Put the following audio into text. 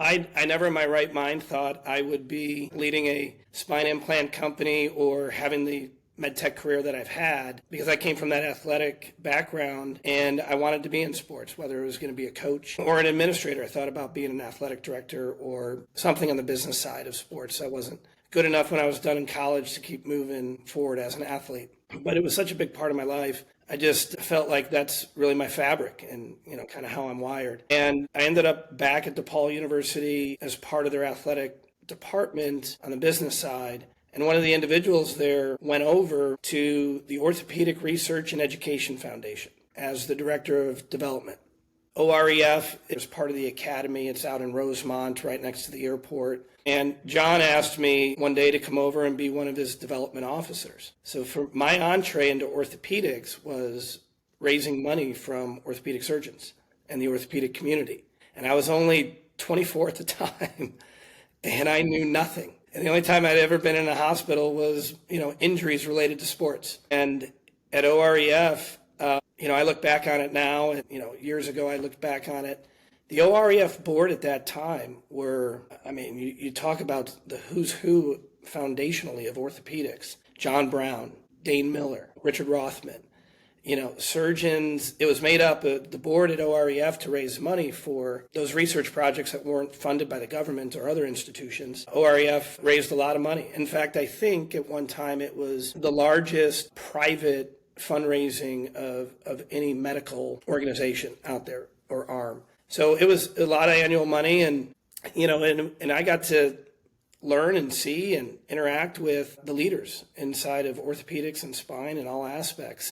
I never in my right mind thought I would be leading a spine implant company or having the med tech career that I've had, because I came from that athletic background and I wanted to be in sports, whether it was going to be a coach or an administrator. I thought about being an athletic director or something on the business side of sports. I wasn't good enough when I was done in college to keep moving forward as an athlete, but it was such a big part of my life. I just felt like that's really my fabric and, kind of how I'm wired. And I ended up back at DePaul University as part of their athletic department on the business side. And one of the individuals there went over to the Orthopedic Research and Education Foundation as the director of development. OREF is part of the academy. It's out in Rosemont, right next to the airport. And John asked me one day to come over and be one of his development officers. So for my entree into orthopedics was raising money from orthopedic surgeons and the orthopedic community. And I was only 24 at the time, and I knew nothing. And the only time I'd ever been in a hospital was, injuries related to sports. And at OREF, I look back on it now, and, years ago I looked back on it. The OREF board at that time you talk about the who's who foundationally of orthopedics. John Brown, Dane Miller, Richard Rothman, surgeons. It was made up of the board at OREF to raise money for those research projects that weren't funded by the government or other institutions. OREF raised a lot of money. In fact, I think at one time it was the largest private fundraising of any medical organization out there or arm. So it was a lot of annual money, and I got to learn and see and interact with the leaders inside of orthopedics and spine in all aspects.